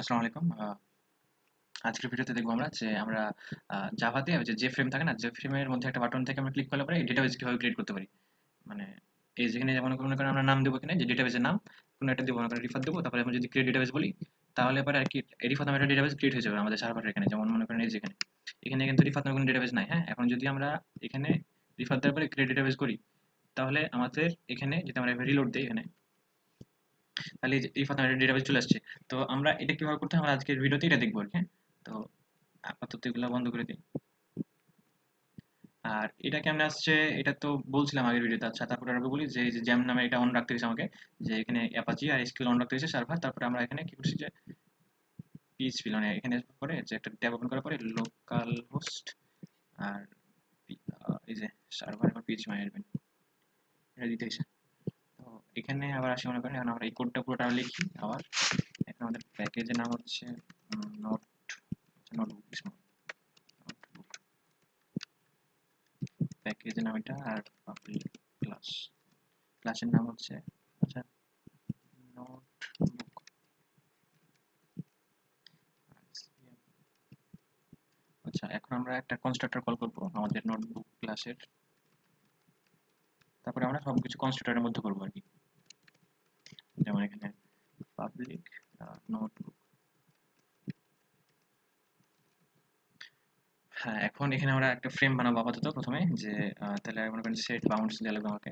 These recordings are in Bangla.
আসসালামু আলাইকুম। আজকের ভিডিওতে দেখবো আমরা যে আমরা জাভাতে যে ফ্রেম থাকে না, যে ফ্রেমের মধ্যে একটা বাটন থেকে আমরা ক্লিক করলে পরে ডেটাবেস কিভাবে ক্রিয়েট করতে পারি। মানে এই যেখানে যেমন মনে করেন আমরা নাম দেবো, এখানে যে ডেটাবেসের নাম কোনো একটা দেবো, মনে করেন রিফাত দেবো, তারপরে আমরা যদি ক্রিয়েট ডেটাবেস বলি তাহলে পরে আর কি এই রিফাত নামে একটা ডেটাবেস ক্রিয়েট হয়ে যাবে আমাদের সার্ভারের এখানে। যেমন মনে করেন এই যেখানে এখানে কিন্তু রিফাত নামে কোনো ডেটাবেস নাই। হ্যাঁ, এখন যদি আমরা এখানে রিফাত দেওয়ার পরে ক্রিয়েট ডেটাবেস করি তাহলে আমাদের এখানে যদি আমরা রিলোড দিই এখানে, তাহলে এই যে রিফাত নামে ডেটাবেস চলে আসছে। তো আমরা এটা কিভাবে করতে হয় আমরা আজকের ভিডিওতে এটা দেখবো আর কি। হ্যাঁ, তো আপাতত এগুলো বন্ধ করে দিই। আর এটা কেমনে আসছে এটা তো বলছিলাম আগের ভিডিওতে। আচ্ছা, তারপরে আরো বলি যে এই যে জ্যাম নামে এটা অন রাখতে হয়েছে আমাকে, যে এখানে অ্যাপাচি আর এসকিউএল অন রাখতে হয়েছে সার্ভার। তারপরে আমরা এখানে কি করছি যে পিএইচপি মানে এখানে আসার পরে যে একটা ট্যাব ওপেন করার পরে লোকাল হোস্ট আর এই যে সার্ভার এবং পিএইচপি মাই অ্যাডমিন এটা দিতে হয়েছে। তো এখানে আবার আসি, মনে করেন এখন আমরা এই কোডটা পুরোটা লিখি আবার। এখন আমাদের প্যাকেজের নাম হচ্ছে নোট নোটবুক নোটবুক প্যাকেজের নাম এটা। আর পাবলিক ক্লাস ক্লাসের নাম হচ্ছে আচ্ছা নোটবুক। আচ্ছা, এখন আমরা একটা কনস্ট্রাক্টর কল করব আমাদের নোটবুক ক্লাসের। তারপরে আমরা সবকিছু কনস্ট্রাক্টরের মধ্যে করবো আর কি। যেমন এখানে পাবলিক নোটবুক। হ্যাঁ, এখন এখানে আমরা একটা ফ্রেম বানাবো আপাতত প্রথমে, যে তাহলে মনে করেন সেট বাউন্ডস দেওয়া লাগবে আমাকে।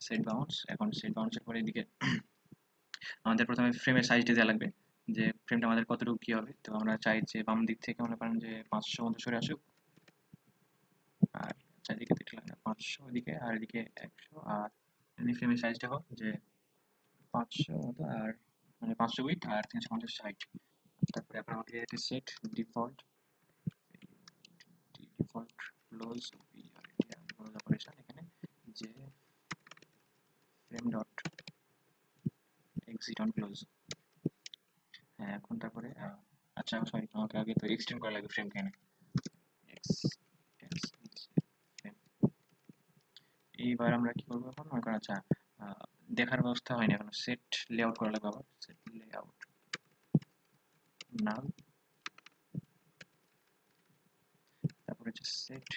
সেট বাউন্ডস, এখন সেট বাউন্ডসের পরে এদিকে আমাদের প্রথমে ফ্রেমের সাইজটা দেওয়া লাগবে, যে ফ্রেমটা আমাদের কতটুকু কি হবে। তো আমরা চাই যে বাম দিক থেকে মনে করেন যে 500 মতো সরে আসুক, আর চারিদিকে দেখতে লাগে 500 এদিকে আর এদিকে 100। আর এমনি ফ্রেমের সাইজটা হোক যে 500 মতো, আর মানে 500 উইডথ আর 350 হাইট। তারপরে আপনার আমাকে একটা set default default close close operation এখানে, যে frame dot exit on close. হ্যাঁ, এখন তারপরে আচ্ছা সরি, আমাকে আগে তো এক্সটেন্ড করা লাগবে ফ্রেম এখানে এক্স এক্স ফ্রেম। এইবার আমরা কি করবো এখন মনে করেন আচ্ছা দেখার ব্যবস্থা হয়নি এখন, সেট লেআউট করা লাগবে আবার। সেট লেআউট নাল, তারপরে হচ্ছে সেট।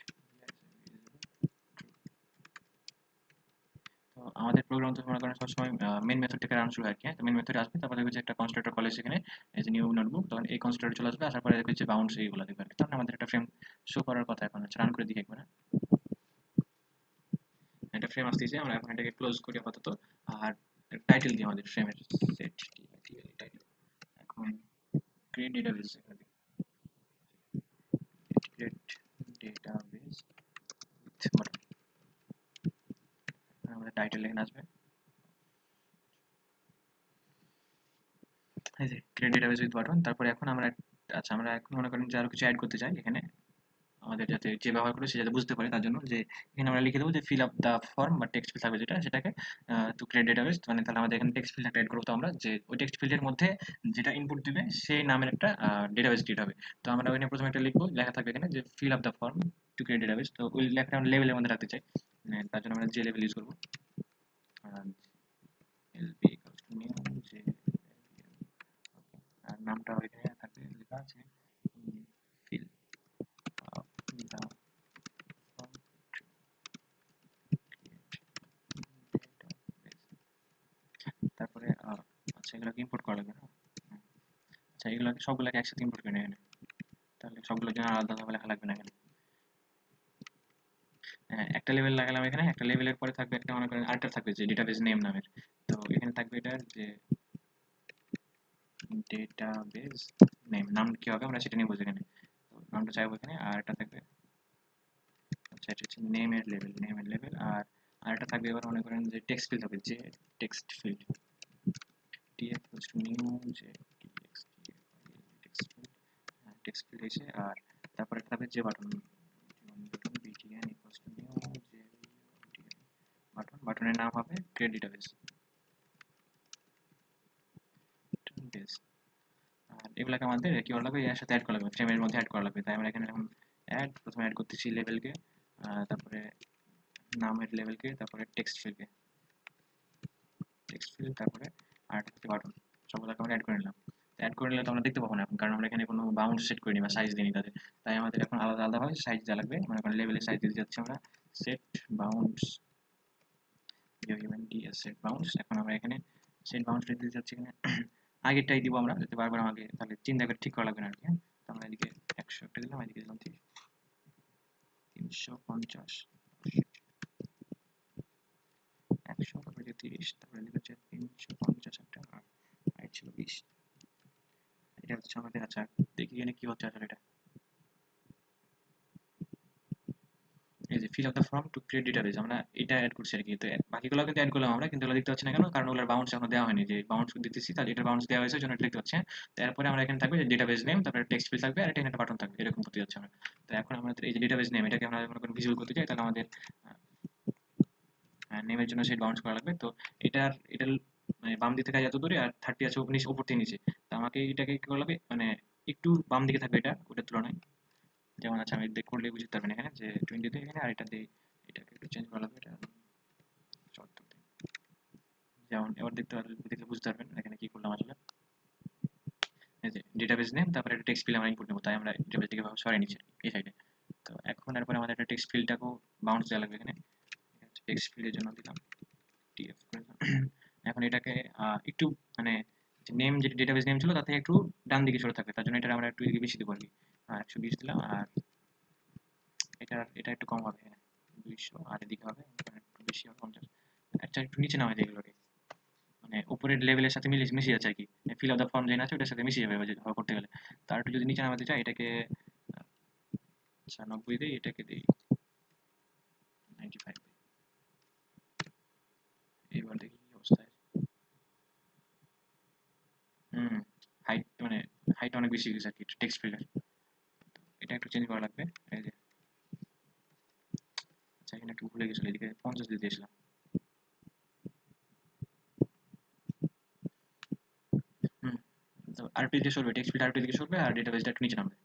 তো আমাদের প্রোগ্রাম তো মনে করেন সবসময় মেন মেথড থেকে রান শুরু হয় আর কি। হ্যাঁ, তো মেন মেথডে আসবে, তারপরে দেখবে যে একটা কনস্ট্রাক্টর কল এসে এখানে এই যে নিউ নোটবুক, তখন এই কনস্ট্রাক্টর চলে আসবে, আসার পরে দেখবে যে বাউন্স এইগুলো দেখবে আর কি। তখন আমাদের একটা ফ্রেম শো করার কথা। এখন হচ্ছে রান করে দিই একবার। হ্যাঁ, একটা ফ্রেম আসতেছে, আমরা এখন এটাকে ক্লোজ করি আপাতত। আর টাইটেল দিই আমাদের ফ্রেমের সেট টাইটেল। এখন create database, create database with button, আমাদের টাইটেল এখানে আসবে এই যে ক্রিয়েট ডেটাবেস উইথ বাটন। তারপরে এখন আমরা আচ্ছা আমরা এখন মনে করেন যে আরো কিছু অ্যাড করতে চাই এখানে, আমাদের যাতে যে ব্যবহার করে সে যাতে বুঝতে পারে তার জন্য, যে এখানে আমরা লিখে দেবো যে ফিল আপ দ্য ফর্ম বা টেক্সট ফিল থাকবে যেটা, সেটাকে টু ক্রিয়েট ডেটাবেস। মানে তাহলে আমাদের এখানে টেক্সট ফিল্ড একটা অ্যাড করবো। তো আমরা যে ওই টেক্সট ফিল্ডের মধ্যে যেটা ইনপুট দিবে সেই নামের একটা ডেটাবেস ক্রিয়েট হবে। তো আমরা ওখানে প্রথমে একটা লিখবো, লেখা থাকবে এখানে যে fill up the form to create database. তো ওই লেখাটা আমরা লেভেলের মধ্যে রাখতে চাই, তার জন্য আমরা যে লেভেল ইউজ করবো এলপি নিউ যে। আর নামটা ওইখানে থাকবে লেখা আছে fill up the form to create database. তারপরে আচ্ছা এগুলোকে ইম্পোর্ট করা লাগবে না। আচ্ছা এগুলোকে সবগুলোকে একসাথে ইম্পোর্ট করে নেবেন, তাহলে সবগুলোর জন্য আলাদা আলাদা লেখা লাগবে না এখানে। হ্যাঁ, একটা লেভেল লাগালাম এখানে, একটা লেভেলের পরে থাকবে একটা মনে করেন আরেকটা থাকবে যে ডেটাবেস নেম নামের। তো এখানে থাকবে এটার যে ডেটাবেস নেম, নাম কি হবে আমরা সেটা নিয়ে বুঝি এখানে। তো নামটা চাইবো এখানে। আর একটা থাকবে আচ্ছা এটা হচ্ছে নেমের লেভেল। আর আরেকটা থাকবে এবার মনে করেন যে টেক্সট ফিল্ড হবে, যে টেক্সট ফিল্ড টিএফ নিউ যে টেক্সট ফিল্ড, টেক্সট ফিল্ড হয়েছে। আর তারপরে একটা থাকবে যে button button BTN equals to new যে বাটন, বাটনের নাম হবে ক্রিয়েট ডেটাবেস বেস। আর এগুলাকে আমাদের কি করা লাগবে, এর সাথে অ্যাড করা লাগবে, ফ্রেমের মধ্যে অ্যাড করা লাগবে। তাই আমরা এখানে এখন প্রথমে অ্যাড করতেছি লেভেলকে, তারপরে নামের লেভেলকে, তারপরে টেক্সট ফিল্ড, তারপরে আর হচ্ছে বাটন, সবগুলোকে আমরা অ্যাড করে নিলাম। অ্যাড করে নিলে তো আমরা দেখতে পাবো না এখন, কারণ আমরা এখানে কোনো বাউন্ড সেট করিনি বা সাইজ দিইনি তাদের। তাই আমাদের এখন আলাদা আলাদাভাবে সাইজ দেওয়া লাগবে। মনে করেন লেভেলের সাইজ দিতে যাচ্ছি আমরা, সেট বাউন্ডস সেট বাউন্ডস। এখন আমরা এখানে সেট বাউন্ডস দিতে যাচ্ছি এখানে আগেরটাই দিব আমরা, যাতে বারবার আমাকে তাহলে চিন্তা করে ঠিক করা লাগবে না আর কি। হ্যাঁ, তো আমরা এদিকে 100 একটা দিলাম, এদিকে দিলাম 350, 100, তারপরে 30, তারপরে এদিকে হচ্ছে 350 একটা, আর হাইট ছিল 20। এটা হচ্ছে আমাদের। আচ্ছা দেখি এখানে কি হচ্ছে আসলে। এটা এই যে fill up the form to create database, আমরা এটা অ্যাড করছি আর কি। তো বাকিগুলো কিন্তু অ্যাড করলাম আমরা, কিন্তু এগুলো দেখতে পাচ্ছি না কেন? কারণ ওগুলোর বাউন্স এখনো দেওয়া হয়নি। যে বাউন্স দিতেছি তাহলে এটা বাউন্স দেওয়া হয়েছে জন্য এটা দেখতে পাচ্ছি। হ্যাঁ? তারপরে আমরা এখানে থাকবে যে ডেটাবেজ নেম, তারপরে টেক্সট ফিল্ড থাকবে, আর এটা একটা বাটন থাকবে, এরকম করতে যাচ্ছি আমরা। তো এখন আমাদের এই যে ডেটাবেজ নেম, এটাকে আমরা মনে করেন ভিজুয়াল করতে চাই, তাহলে আমাদের নেমের জন্য সেট বাউন্স করা লাগবে। তো এটার মানে বাম দিক থেকে যত দূরে, আর 30 আছে নিচে, উপর থেকে নিচে। তো আমাকে এটাকে কি করা লাগবে, মানে একটু বাম দিকে থাকবে এটা ওটার তুলনায়। যেমন আচ্ছা আমি দেখ করলে বুঝতে পারবেন এখানে যে 20 দিয়ে এখানে, আর এটা দিয়ে এটাকে একটু চেঞ্জ করা লাগবে। এটা 14 দিয়ে। যেমন এবার দেখে বুঝতে পারবেন এখানে কি করলাম আসলে। এই যে ডেটাবেজ নেম, তারপরে একটা টেক্সট ফিল্ড আমরা ইনপুট নেবো, তাই আমরা ডেটাবেজ থেকে সরাই নিচ্ছি এই সাইডে। তো এখন এরপরে আমাদের একটা টেক্সট ফিল্ডটাকেও বাউন্স দেওয়া লাগবে এখানে। টেক্সট ফিল্ডের জন্য দিলাম টিএফ করে দিলাম। এখন এটাকে একটু মানে নেম, যেটা ডেটাবেজ নেম ছিল তার থেকে একটু ডান দিকে সরে থাকবে, তার জন্য এটা আমরা একটু এদিকে বেশি দেবো আর কি। 120 দিলাম, আর এটা একটু কম হবে, 200, আর এদিকে হবে একটু বেশি হবে 50। আচ্ছা একটু নিচে নামাই দিই এগুলোকে, মানে উপরের লেভেলের সাথে মিশে যাচ্ছে আর কি। ফিল অফ দ্য ফর্ম যেটা আছে ওটার সাথে মিশে যাবে করতে গেলে। তার একটু যদি নিচে নামাতে চাই, এটাকে আচ্ছা 90 দিই, এটাকে দিই 95 দিই। এবার দেখি কি অবস্থায়। হুম, হাইট মানে হাইট অনেক বেশি হয়ে গেছে আর কি টেক্সট ফিল্ডের। এটা একটু চেঞ্জ করা লাগবে। এই যে আচ্ছা এখানে একটু ভুলে গেছিলো, এদিকে 50 দিয়ে দিয়েছিলাম। হুম, তো আরেকটু দিকে সরবে, টেক্সট ফিল্ড আরেকটু দিকে সরবে, আর ডেটাবেসটা একটু নিচে নামবে।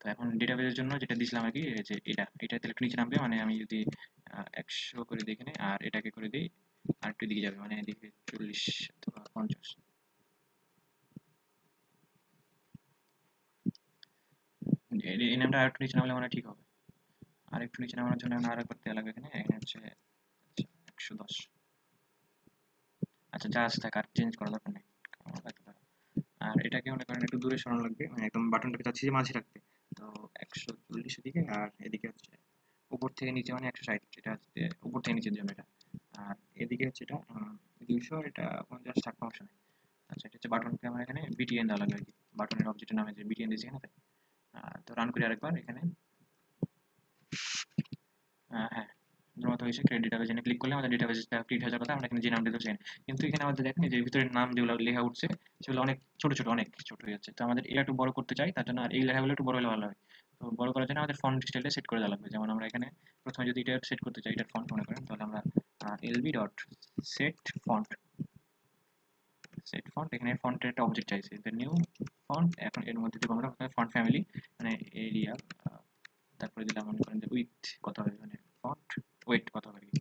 তো এখন ডেটাবেসের জন্য যেটা দিয়েছিলাম আর কি, এই যে এটা তাহলে একটু নিচে নামবে। মানে আমি যদি 100 করে দিই এখানে, আর এটাকে করে দিই আর একটু দিকে যাবে, মানে এদিকে 40 অথবা 50। এই নামটা আর একটু নিচে নামলে মানে ঠিক হবে। আর একটু নিচে নামানোর জন্য আর একবার দেওয়া লাগবে এখানে। এখানে হচ্ছে আচ্ছা 110। আচ্ছা যা আছে থাক, আর চেঞ্জ করার দরকার নেই। আর এটাকে মনে করেন একটু দূরে সরানো লাগবে, মানে একদম বাটনটাকে চাচ্ছি যে মাঝে রাখতে। তো 140 দিকে, আর এদিকে হচ্ছে উপর থেকে নিচে মানে 160, এটা হচ্ছে উপর থেকে নিচের জন্য এটা। আর এদিকে হচ্ছে এটা 200, এটা 50 টাকা সমস্যা নেই। আচ্ছা এটা হচ্ছে বাটনকে আমরা এখানে বিটিএন দেওয়া লাগবে আর কি। বাটনের অবজেক্টের নামে যে বিটিএন দিয়েছি এখানে তাই। তো রান করি আরেকবার এখানে। হ্যাঁ, আমাদের মতো হয়েছে। ক্রিয়েট ডেটাবেজ এনে ক্লিক করলে আমাদের ডেটাবেসটা ক্রিয়েট হয়ে যাওয়ার কথা। আমরা এখানে যে নাম দিতে চাই, কিন্তু এখানে আমাদের দেখেন যে ভিতরের নাম যেগুলো লেখা উঠছে সেগুলো অনেক ছোট ছোট, অনেক ছোট হয়ে যাচ্ছে। তো আমাদের এটা একটু বড় করতে চাই, তার জন্য আর এই লেখাগুলো একটু বড় হলে ভালো হয়। তো বড় করার জন্য আমাদের ফন্ট স্টাইলটা সেট করে দেওয়া লাগবে। যেমন আমরা এখানে প্রথমে যদি এটা সেট করতে চাই, এটার ফন্ট মনে করেন, তাহলে আমরা LB dot set font, set font, এখানে ফন্টের একটা অবজেক্ট চাইছে, নিউ ফন্ট। এখন এর মধ্যে দেবো আমরা ফন্ট ফ্যামিলি, মানে এরিয়া, তারপরে দিলাম মনে করেন যে উইথ কত হবে, মানে ফন্ট ওয়েট কত হবে আর কি।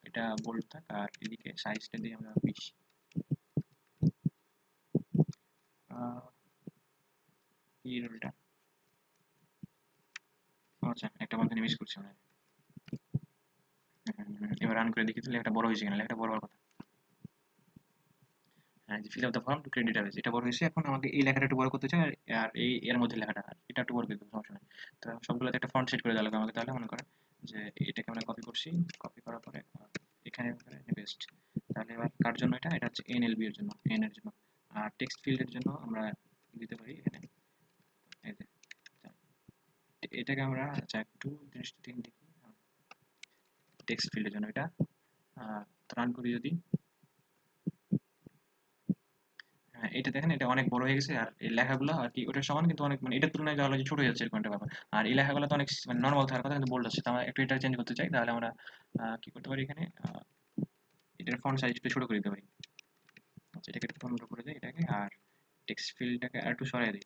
এটা বোল্ড থাক, আর এদিকে সাইজটা দিই আমরা 20। কি রোলটা, আচ্ছা একটা বন্ধনে মিস করছি আমরা। এবার রান করে দেখি তো লেখাটা বড় হয়েছে কিনা। লেখাটা বড় হওয়ার কথা। হ্যাঁ, যে fill up the form to create database, এটা বড় হয়েছে। এখন আমাকে এই লেখাটা একটু বড় করতে চাই, আর এই এর মধ্যে লেখাটা এটা একটু বড় করে দেবো, সমস্যা নেই। তো সবগুলোতে একটা ফন্ট সেট করে দেওয়া লাগবে আমাকে। তাহলে মনে করেন যে এটাকে আমরা কপি করছি, কপি করার পরে এখানে পেস্ট। তাহলে এবার কার জন্য এটা হচ্ছে এনএলবি এর জন্য, এন এর জন্য। আর টেক্সট ফিল্ডের জন্য আমরা দিতে পারি এখানে এই যে এটাকে আমরা আচ্ছা একটু জিনিসটা দেখি। টেক্সট ফিল্ডের জন্য এটা রান করি যদি, হ্যাঁ এটা দেখেন এটা অনেক বড় হয়ে গেছে। আর এই লেখাগুলো আর কি ওটার সমান, কিন্তু অনেক মানে এটার তুলনায় যা হলো যে ছোট হয়ে যাচ্ছে এরকম একটা ব্যাপার। আর এই লেখাগুলো তো অনেক মানে নর্মাল থাকার কথা, কিন্তু বোল্ড আছে। তো আমরা একটু এটা চেঞ্জ করতে চাই, তাহলে আমরা কি করতে পারি এখানে, এটার ফন্ট সাইজ একটু ছোট করে দিতে পারি। আচ্ছা এটাকে একটু 15 করে দিই এটাকে, আর টেক্সট ফিল্ডটাকে আর একটু সরিয়ে দিই,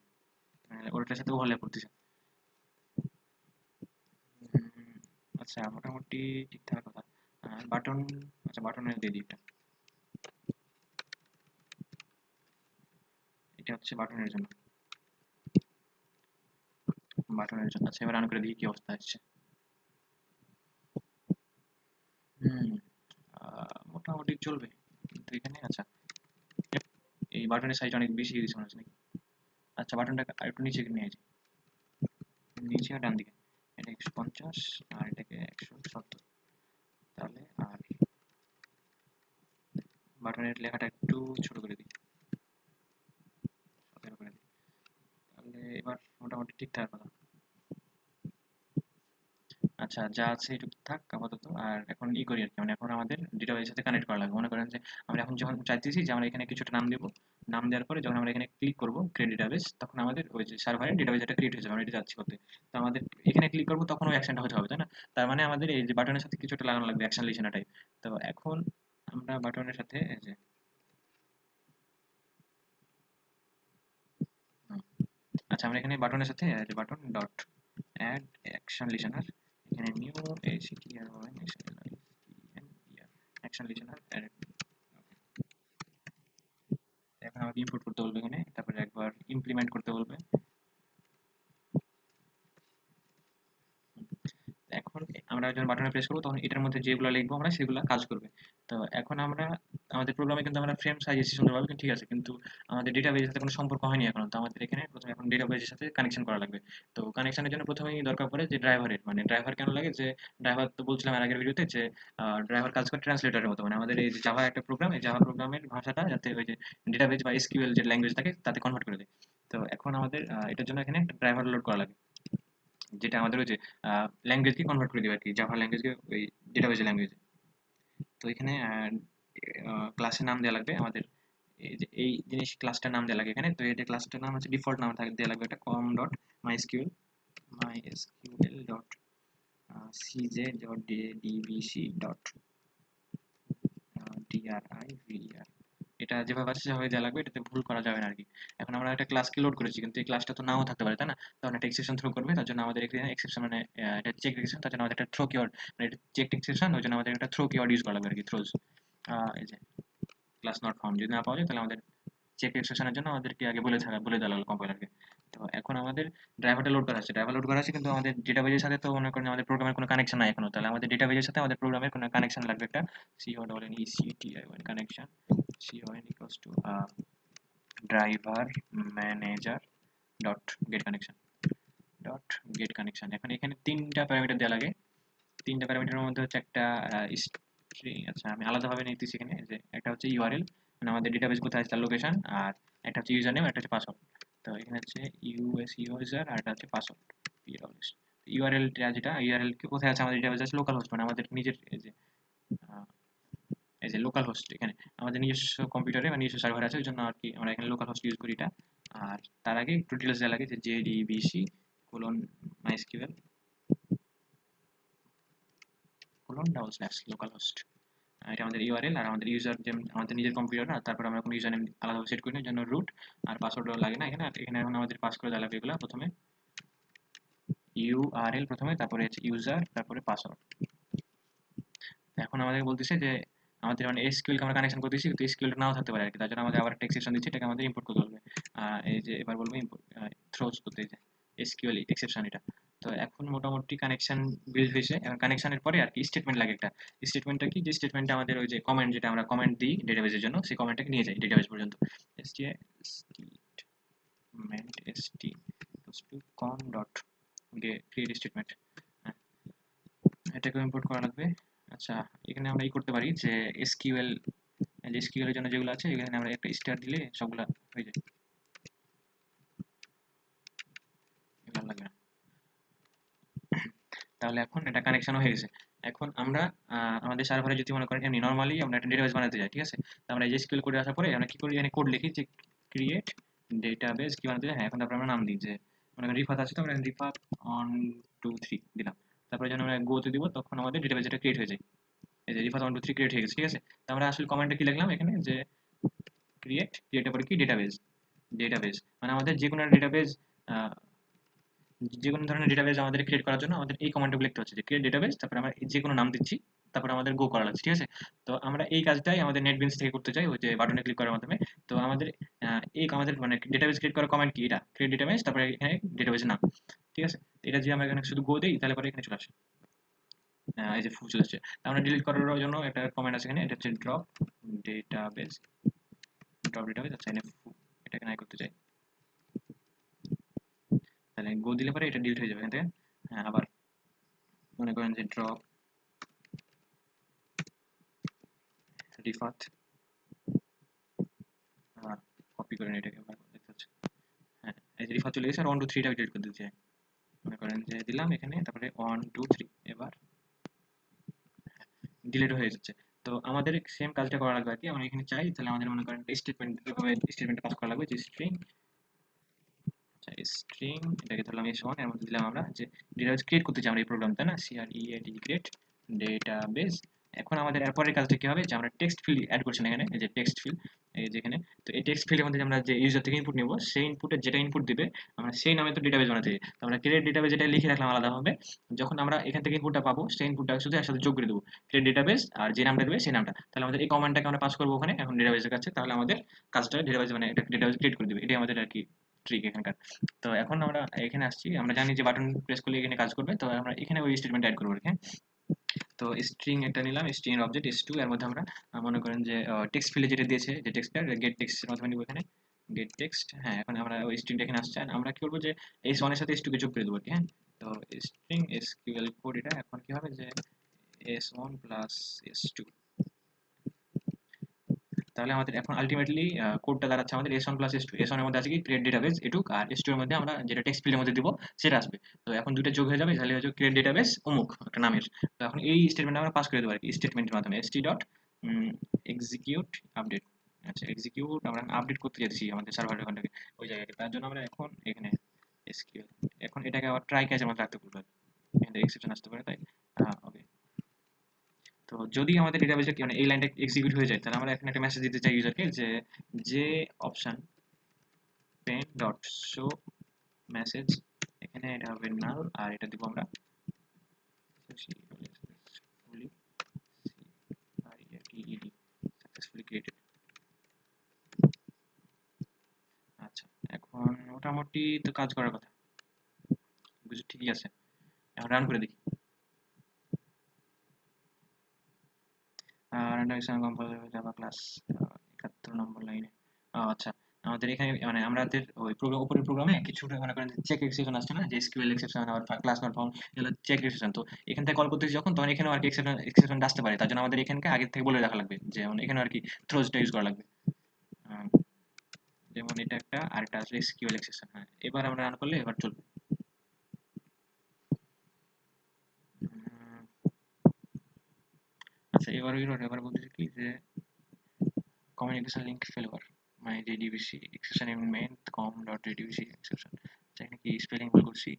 মানে ওটার সাথে ওভারল্যাপ করতেছে। আচ্ছা মোটামুটি ঠিক থাকার কথা। বাটন, আচ্ছা বাটনে দিয়ে দিই এটা। এটা হচ্ছে বাটনের জন্য। আচ্ছা, এবার রান করে দেখি কি অবস্থা আসছে। হুম, মোটামুটি চলবে, কিন্তু এখানে আচ্ছা এই বাটনের সাইজ অনেক বেশি দিয়েছে মনে হচ্ছে নাকি। আচ্ছা, বাটনটা একটু নিচে নিয়ে যাই, নিচে আর ডান দিকে। এটা 150 আর এটাকে 170। তাহলে আর বাটনের লেখাটা একটু ছোট করে দিই, 17 করে দিই। তাহলে এবার মোটামুটি ঠিকঠাক কথা। আচ্ছা, যা আছে এটুকু থাক আপাতত। আর এখন ই করি আর কি, মানে এখন আমাদের ডেটাবেজের সাথে কানেক্ট করা লাগবে। মনে করেন যে আমরা এখন যখন চাইতেছি যে আমরা এখানে কিছুটা নাম দেবো, নাম দেওয়ার পরে যখন আমরা এখানে ক্লিক করবো ক্রিয়েট ডেটাবেজ, তখন আমাদের ওই যে সার্ভারে ডেটাবেজটা ক্রিয়েট হয়ে যাবে, আমরা এটা যাচ্ছি করতে। তো আমাদের এখানে ক্লিক করবো তখন ওই অ্যাকশনটা হতে হবে, তাই না? তার মানে আমাদের এই যে বাটনের সাথে কিছুটা লাগানো লাগবে, অ্যাকশন লিসেনার টাইপ। তো এখন আমরা বাটনের সাথে এই যে হুম, আচ্ছা, আমরা এখানে বাটনের সাথে যে button dot add action listener, এখানে নিউ ACTR অ্যাকশন লিসেনার। এখন আমাকে ইম্পোর্ট করতে বলবে এখানে, তারপরে একবার ইমপ্লিমেন্ট করতে বলবে। এখন আমরা যখন বাটনে প্রেস করবো তখন এটার মধ্যে যেগুলো লিখবো আমরা সেগুলো কাজ করবে। তো এখন আমরা আমাদের প্রোগ্রামে কিন্তু আমরা ফ্রেম সাজিয়েছি সুন্দরভাবে, কিন্তু ঠিক আছে, কিন্তু আমাদের ডেটাবেজের সাথে কোনো সম্পর্ক হয়নি এখনো। তো আমাদের এখানে প্রথমে এখন ডেটাবেজের সাথে কানেকশন করা লাগবে। তো কানেকশনের জন্য প্রথমেই দরকার পড়ে যে ড্রাইভারের, মানে ড্রাইভার কেন লাগে, যে ড্রাইভার তো বলছিলাম এর আগের ভিডিওতে যে ড্রাইভার কাজ করে ট্রান্সলেটরের মতো, মানে আমাদের এই যে জাভা একটা প্রোগ্রাম, এই জাভা প্রোগ্রামের ভাষাটা যাতে ওই যে ডেটাবেজ বা এসকিউএল যে ল্যাঙ্গুয়েজ থাকে তাতে কনভার্ট করে দেয়। তো এখন আমাদের এটার জন্য এখানে একটা ড্রাইভার লোড করা লাগে, যেটা আমাদের ওই যে ল্যাঙ্গুয়েজকে কনভার্ট করে দেবে আর কি, জাভা ল্যাঙ্গুয়েজকে ওই ডেটাবেজ ল্যাঙ্গুয়েজে। তো এখানে ক্লাসের নাম দেওয়া লাগবে আমাদের, এই যে এই জিনিস ক্লাসটার নাম দেওয়া লাগে এখানে। তো এই যে ক্লাসটার নাম হচ্ছে ডিফল্ট নাম থাকে দেওয়া লাগবে, একটা কম ডট মাইএসকিউএল ডট সিজে ডট ডিবিসি ডট ডিআরআইভিআর। এটা যেভাবে আছে সেভাবে দেওয়া লাগবে, এটাতে ভুল করা যাবে না আর কি। এখন আমরা একটা ক্লাসকে লোড করেছি, কিন্তু এই ক্লাসটা তো নাও থাকতে পারে, তাই না? তখন একটা এক্সেপশন থ্রো করবে, তার জন্য আমাদের এখানে এক্সেপশন মানে এটা চেক এক্সেপশন, তার জন্য আমাদের একটা থ্রো কিওয়ার্ড, মানে এটা চেক এক্সেপশন, ওই জন্য আমাদের একটা থ্রো কিওয়ার্ড ইউজ করা লাগবে আর কি, থ্রোজ। এই যে ক্লাস নট ফাউন্ড যদি না পাওয়া যায়, তাহলে আমাদের চেক এক্সেপশনের জন্য আমাদেরকে আগে বলে দেওয়া লাগলো কম্পাইলারকে। তো এখন আমাদের ড্রাইভারটা লোড করা আছে, ড্রাইভার লোড করা আছে, কিন্তু আমাদের ডেটাবেজের সাথে তো মনে করেন আমাদের প্রোগ্রামের কোনো কানেকশন নাই এখনো। তাহলে আমাদের ডেটাবেজের সাথে আমাদের প্রোগ্রামের কোনো কানেকশন লাগবে, একটা CONNECTION connection. CON equals to driver manager dot get connection dot get connection। এখন এখানে তিনটা প্যারামিটার দেওয়া লাগে। তিনটা প্যারামিটারের মধ্যে হচ্ছে একটা স্ট্রিং, আচ্ছা আমি আলাদাভাবে নিতেছি এখানে, যে একটা হচ্ছে ইউআরএল, মানে আমাদের ডেটাবেস কোথায় আছে তার লোকেশন, আর একটা হচ্ছে ইউজার নেম, একটা হচ্ছে পাসওয়ার্ড। তো এখানে হচ্ছে ইউজার আর একটা হচ্ছে পাসওয়ার্ড। ইউআরএলটা যেটা ইউআরএল কোথায় আছে আমাদের ডেটাবেস আছে লোকাল হোস্ট, মানে আমাদের নিজের আহ, এই যে লোকাল হোস্ট, এখানে আমাদের নিজস্ব কম্পিউটারে বা নিজস্ব সার্ভার আছে, ওই জন্য আর কি আমরা এখানে লোকাল হোস্ট ইউজ করি এটা। আর তার আগে একটু ডিটেলস দেওয়া লাগে, যে JDBC colon MySQL colon double slash localhost. এটা আমাদের ইউআরএল, আর আমাদের ইউজার যে আমাদের নিজের কম্পিউটার না, তারপর আমরা কোনো ইউজার নেম আলাদাভাবে সেট করি না, জন্য রুট আর পাসওয়ার্ডও লাগে না এখানে। আর এখানে এখন আমাদের পাস করে দেওয়া লাগবে এগুলো, প্রথমে ইউআরএল প্রথমে, তারপরে হচ্ছে ইউজার, তারপরে পাসওয়ার্ড। এখন আমাদের বলতেছে যে আমাদের মানে এসকিউএল কে আমরা কানেকশন করতেছি, কিন্তু এসকিউএল নাও থাকতে পারে আর কি, তার জন্য আমাদের আবার একটা এক্সেপশন দিচ্ছে, এটাকে আমাদের ইম্পোর্ট করতে হবে। এই যে এবার বলবো ইম্পোর্ট থ্রোজ করতে, যে এসকিউএল এক্সেপশন এটা। তো এখন মোটামুটি কানেকশন বিল্ড হয়েছে। এখন কানেকশনের পরে আর কি স্টেটমেন্ট লাগে একটা। স্টেটমেন্টটা কি, যে স্টেটমেন্টটা আমাদের ওই যে কমেন্ট, যেটা আমরা কমেন্ট দিই ডেটাবেজের জন্য, সেই কমেন্টটাকে নিয়ে যাই ডেটাবেজ পর্যন্ত। Statement st con dot create statement, এটাকে ইম্পোর্ট করা লাগবে। আচ্ছা, এখানে আমরা করতে পারি যে এসকিউএল, যে এসকিউএল এর জন্য যেগুলো আছে এখানে আমরা একটা স্টার দিলে সবগুলা হয়ে যায়, এগুলো লাগবে না। তাহলে এখন এটা কানেকশন হয়ে গেছে। এখন আমরা আমাদের সার্ভারে যদি মনে করেন এমনি নরমালি আমরা একটা ডেটাবেস বানাতে যাই, ঠিক আছে? তো আমরা এই যে এসকিউএল কোডে আসার পরে আমরা কি করি, এখানে কোড লিখি যে ক্রিয়েট ডেটাবেস কি বানাতে যাই। হ্যাঁ, এখন তারপরে আমরা নাম দিই, যে মনে করেন রিফাত আছে, তো আমরা রিফাত 1 2 3 দিলাম। তারপরে যখন আমরা গোতে দিব তখন আমাদের ডেটাবেস এটা ক্রিয়েট হয়ে যায়। এই যে রিফাত 1 2 3 ক্রিয়েট হয়ে গেছে, ঠিক আছে? তো আমরা আসলে কমেন্টে কি লিখলাম এখানে, যে ক্রিয়েটের পরে কি ডেটাবেস, মানে আমাদের যে কোনো ডেটাবেস যে কোনো ধরনের ডেটাবেস আমাদের ক্রিয়েট করার জন্য আমাদের এই কমান্ডগুলো লিখতে হচ্ছে যে ক্রিয়েট ডেটাবেস, তারপরে আমরা যে কোনো নাম দিচ্ছি, তারপরে আমাদের গো করা লাগছে, ঠিক আছে? তো আমরা এই কাজটাই আমাদের নেটবিনস থেকে করতে চাই, ওই যে বাটনে ক্লিক করার মাধ্যমে। তো আমাদের এই আমাদের মানে ডেটাবেস ক্রিয়েট করার কমান্ড কি, এটা ক্রিয়েট ডেটাবেস, তারপরে এখানে ডেটাবেসের নাম, ঠিক আছে? তো এটা যদি আমরা এখানে শুধু গো দিই তাহলে পরে এখানে চলে আসে, এই যে ফু চলে আসছে। তো আমরা ডিলিট করার জন্য একটা কমান্ড আছে এখানে, এটা হচ্ছে ডেটাবেস ড্রপ ডেটাবেস। আচ্ছা এখানে ফু, এটা এখানে করতে চাই, তাহলে গো দিলে পরে এটা ডিলিট হয়ে যাবে এখান থেকে। হ্যাঁ, আবার মনে করেন যে ড্রপ রিফাত, কপি করে এটাকে আবার দেখতে হচ্ছে। হ্যাঁ, এই যে রিফাত চলে গেছে, আর 1 2 3 টা ডিলিট করে দিতে চাই। মনে করেন যে দিলাম এখানে, তারপরে 1 2 3, এবার ডিলিট হয়ে যাচ্ছে। তো আমাদের সেম কাজটা করা লাগবে আর কি। আমরা এখানে চাই তাহলে আমাদের মনে করেন স্টেটমেন্ট, এভাবে স্টেটমেন্ট পাস করা লাগবে যে স্ট্রিং, আচ্ছা স্ট্রিং, এটাকে ধরলাম s1, এর মধ্যে দিলাম আমরা যে ডেটাবেস ক্রিয়েট করতে চাই আমরা এই প্রোগ্রাম, তাই না? create create database. এখন আমাদের এরপরের কাজটা কি হবে, যে আমরা টেক্সট ফিল্ড অ্যাড করছি না এখানে, এই যে টেক্সট ফিল্ড, এই যেখানে। তো এই টেক্সট ফিল্ডের মধ্যে আমরা যে ইউজার থেকে ইনপুট নেব, সেই ইনপুটের যেটা ইনপুট দিবে আমরা সেই নামে তো ডেটাবেস বানাতে চাই। তো আমরা ক্রিয়েট ডেটাবেস এটা লিখে রাখলাম আলাদাভাবে, যখন আমরা এখান থেকে ইনপুটটা পাবো সেই ইনপুটটা শুধু একসাথে যোগ করে দেবো, ক্রিয়েট ডেটাবেস আর যে নামটা দেবে সেই নামটা। তাহলে আমাদের এই কমান্ডটাকে আমরা পাস করবো ওখানে এখন ডেটাবেসের কাছে, তাহলে আমাদের কাজটা ডেটাবেস মানে এটা ডেটাবেস ক্রিয়েট করে দেবে। এটাই আমাদের আর কি ট্রিক এখানকার। তো এখন আমরা এখানে আসছি, আমরা জানি যে বাটন প্রেস করলে এখানে কাজ করবে, তো আমরা এখানে ওই স্টেটমেন্ট অ্যাড করবো, হ্যাঁ। তো স্ট্রিং একটা নিলাম, স্ট্রিং এর অবজেক্ট s2, এর মধ্যে আমরা মনে করেন যে টেক্সট ফিল্ডে যেটা দিয়েছে যে টেক্সটটা, গেট টেক্সট এর মাধ্যমে নিব এখানে, গেট টেক্সট। হ্যাঁ, এখন আমরা ওই স্ট্রিংটা এখানে আসছে, আর আমরা কি করবো যে s1 এর সাথে s2 কে যোগ করে দেবো আর কি, হ্যাঁ। তো স্ট্রিং এসকিউএল কোড, এটা এখন কি হবে যে s1 প্লাস s2, তাহলে আমাদের এখন আলটিমেটলি কোডটা দাঁড়াচ্ছে আমাদের s1 প্লাস s2। s1 এর মধ্যে আছে কি ক্রিয়েট ডেটাবেস এটুক, আর s2 এর মধ্যে আমরা যেটা টেক্সট ফিল্ডের মধ্যে দিব সেটা আসবে। তো এখন দুইটা যোগ হয়ে যাবে, তাহলে হচ্ছে ক্রিয়েট ডেটাবেস অমুক একটা নামের। তো এখন এই স্টেটমেন্ট আমরা পাস করে দেবো আর কি, স্টেটমেন্টের মাধ্যমে st ডট এক্সিকিউট আপডেট। আচ্ছা এক্সিকিউট আমরা আপডেট করতে যাচ্ছি আমাদের সার্ভার ওখান থেকে ওই জায়গাটা, তার জন্য আমরা এখন এখানে এসকিউএল, এখন এটাকে আবার ট্রাই ক্যাচের মধ্যে রাখতে বলবো আর কি। এখানে এক্সেপশন আসতে পারে, তাই ওকে। তো যদি আমাদের ডেটাবেসে মানে এই লাইনটা এক্সিকিউট হয়ে যায়, তাহলে আমরা এখানে একটা মেসেজ দিতে চাই ইউজারকে যে যে option pane dot show message, এখানে এটা হবে নাল, আর এটা দিব আমরা সাকসেসফুলি ক্রিয়েটেড। আচ্ছা, এখন মোটামুটি তো কাজ করার কথা, কিছু ঠিকই আছে। এখন রান করে দেখি। রান্ডাম কম্পাইলার জাভা ক্লাস 71 নম্বর লাইনে। আচ্ছা, আমাদের এখানে মানে আমাদের ওই প্রোগ্রাম উপরের প্রোগ্রামে কিছু মনে করেন চেক এক্সেপশন আসছে না, যে এসকিউএল এক্সেপশন আবার ক্লাস নট ফাউন্ড, এগুলো চেক এক্সেপশন। তো এখান থেকে কল করতেছি যখন, তখন এখানেও আর কি এক্সেপশন আসতে পারে, তার জন্য আমাদের এখানকে আগে থেকে বলে রাখা লাগবে, যেমন এখানে আর কি থ্রোজটা ইউজ করা লাগবে। আহ, যেমন এটা একটা, আর এটা আসলে এসকিউএল এক্সেপশন। হ্যাঁ, এবার আমরা রান করলে এবার চলবে। আচ্ছা, এবার বলতেছি কি যে communication link failure, my JDBC exception in main com.jdbc exception। এখানে কি স্পেলিং ভুল করছি,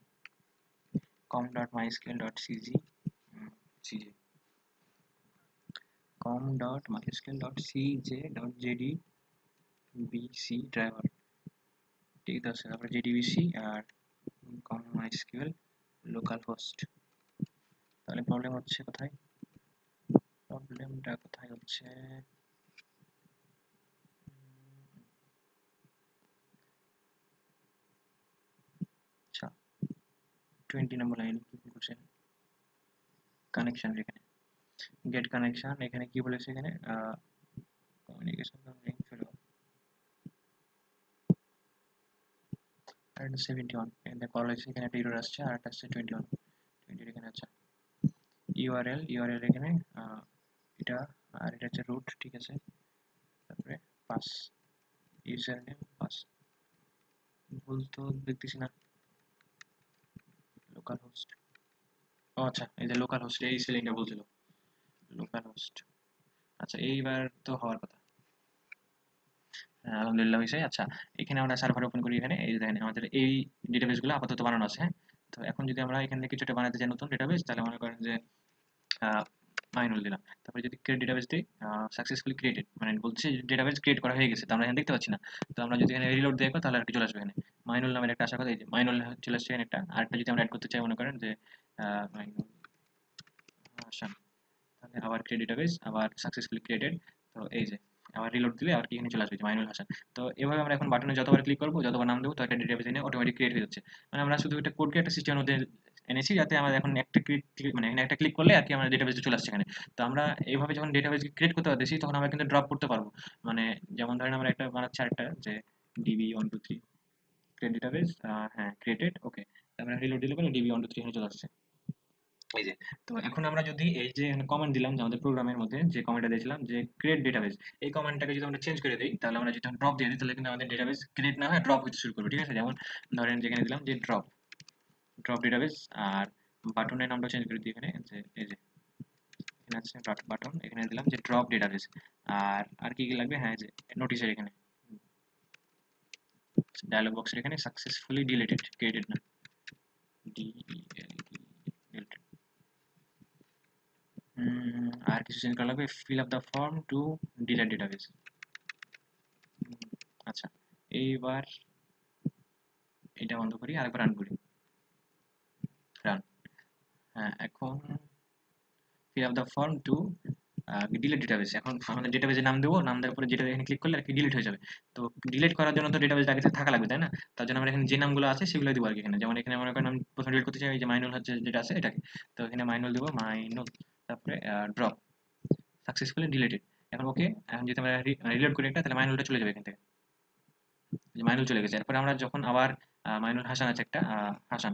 com.mysql.cg cj com.mysql.cj.jdbc ড্রাইভার, ঠিক আছে। তারপরে JDBC আর com mysql লোকাল হোস্ট। তাহলে প্রবলেম হচ্ছে কোথায়, প্রবলেমটা কোথায় হচ্ছে, আচ্ছা 20 নম্বর লাইনে কি ভুল করছে, কানেকশন, এখানে গেট কানেকশন, এখানে কি বলেছে, এখানে কমিউনিকেশন লিংক ফেলোয়ার, আর এটা 71 এখানে কল হয়েছে, এখানে একটা এরর আসছে, আর একটা আসছে 21 20 এখানে। আচ্ছা ইউআরএল এখানে এটা, আর এটা হচ্ছে রুট, ঠিক আছে। তারপরে পাস, ইউজার নেম পাস, ভুল তো দেখতেছি না, লোকাল হোস্ট। ও আচ্ছা, এই যে লোকাল হোস্ট, এই স্পেলিংটা বলছিল লোকাল হোস্ট। আচ্ছা এইবার তো হওয়ার কথা। আলহামদুলিল্লাহ হয়েছে। আচ্ছা, এখানে আমরা সার্ভার ওপেন করি, এখানে এই যে দেখেন আমাদের এই ডেটাবেসগুলো আপাতত বানানো আছে, হ্যাঁ। তো এখন যদি আমরা এখানে কিছু একটা বানাতে চাই নতুন ডেটাবেস, তাহলে মনে করেন যে মাইনুল দিলাম। তারপরে যদি ক্রিয়েট ডেটাবেস দিই, সাকসেসফুলি ক্রিয়েটেড, মানে বলছে ডেটাবেস ক্রিয়েট করা হয়ে গেছে, তো আমরা এখানে দেখতে পাচ্ছি না। তো আমরা যদি এখানে রিলোড দেখো তাহলে আরেকটা চলে আসবে এখানে, মাইনুল নামের একটা আসার কথা, এই যে মাইনুল চলে আসছে এখানে একটা। আরেকটা যদি আমরা অ্যাড করতে চাই, মনে করেন যে মাইনুল হাসান, তাহলে আবার ক্রিয়েট ডেটাবেস, আবার সাকসেসফুলি ক্রিয়েটেড। তো এই যে আবার রিলোড দিলে আর কি এখানে চলে আসবে যে মাইনুল হাসান। তো এভাবে আমরা এখন বাটনে যতবার ক্লিক করবো, যতবার নাম দেবো, তো একটা ডেটাবেস এনে অটোমেটিক ক্রিয়েট হয়ে যাচ্ছে। মানে আমরা শুধু একটা কোডকে একটা সিস্টেমের মধ্যে এনেছি, যাতে আমাদের এখন একটা ক্লিক, মানে এখানে একটা ক্লিক করলে আর কি আমাদের ডেটাবেসটা চলে আসছে এখানে। তো আমরা এইভাবে যখন ডেটাবেস ক্রিয়েট করতে পারতেছি, তখন আমরা কিন্তু ড্রপ করতে পারবো। মানে যেমন ধরেন আমরা একটা বানাচ্ছি আরেকটা, যে DB123 ক্রিয়েট ডেটাবেস, হ্যাঁ ক্রিয়েটেড, ওকে। আমরা রিলোড দিলে পরে DB123 এখানে চলে আসছে, এই যে। তো এখন আমরা যদি এই যে কমান্ড দিলাম, যে আমাদের প্রোগ্রামের মধ্যে যে কমান্ডটা দিয়েছিলাম যে ক্রিয়েট ডেটাবেস, এই কমান্ডটাকে যদি আমরা চেঞ্জ করে দিই, তাহলে আমরা যদি ড্রপ দিয়ে দিই, তাহলে কিন্তু আমাদের ডেটাবেস ক্রিয়েট না হয় ড্রপ হতে শুরু করবে, ঠিক আছে? যেমন ধরেন যেখানে দিলাম যে ড্রপ, ড্রপ ডেটাবেস, আর বাটনের নামটা চেঞ্জ করে দিই এখানে, যে এই যে এখানে আছে বাটন, এখানে দিলাম যে ড্রপ ডেটাবেস। আর কি কি লাগবে, হ্যাঁ, যে নোটিশের এখানে, ডায়লগ বক্সের এখানে সাকসেসফুলি ডিলিটেড, ক্রিয়েটেড না, ডিলিটেড। আর কিছু চেঞ্জ করা লাগবে, fill up the form two delete database. আচ্ছা, এইবার এটা বন্ধ করি, আরেকবার রান করি, রান। হ্যাঁ, এখন fill up the form two delete database, এখন আমাদের ডেটাবেসের নাম দেবো, নাম দেওয়ার পরে যেটা এখানে ক্লিক করলে আর কি ডিলিট হয়ে যাবে। তো ডিলিট করার জন্য তো ডেটাবেস আগে থেকে থাকা লাগবে, তাই না? তার জন্য আমরা এখানে যে নামগুলো আছে সেগুলো দিব আর কি এখানে। যেমন এখানে মনে করেন আমি প্রথমে ডিলিট করতে চাই এই যে মাইনুল হচ্ছে যেটা আছে এটাকে, তো এখানে মাইনুল দেবো, মাইনুল, তারপরে ড্রপ, সাকসেসফুলি ডিলিটেড। এখন ওকে, এখন যদি আমরা রিলোড করি একটা, তাহলে মাইনুলটা চলে যাবে এখান থেকে, যে মাইনুল চলে গেছে। এরপরে আমরা যখন আবার মাইনুল হাসান আছে একটা, হাসান,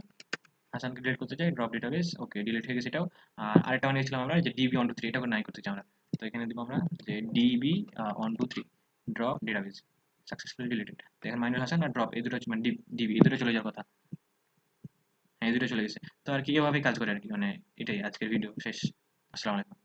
হাসানকে ডিলিট করতে চাই, ড্রপ ডেটাবেস, ওকে ডিলিট হয়ে গেছে এটাও। আর আরেকটা বানিয়েছিলাম আমরা যে DB123, এটাকে নাই করতে চাই আমরা, তো এখানে দিব আমরা যে DB123 drop database, successfully deleted. তো এখানে মাইনুল হাসান আর ড্রপ, এই দুটো মানে ডিবি, এই দুটো চলে যাওয়ার কথা। হ্যাঁ, এই দুটো চলে গেছে। তো আর কি এভাবে কাজ করে আর কি, মানে এটাই আজকের ভিডিও শেষ। আসসালামু আলাইকুম।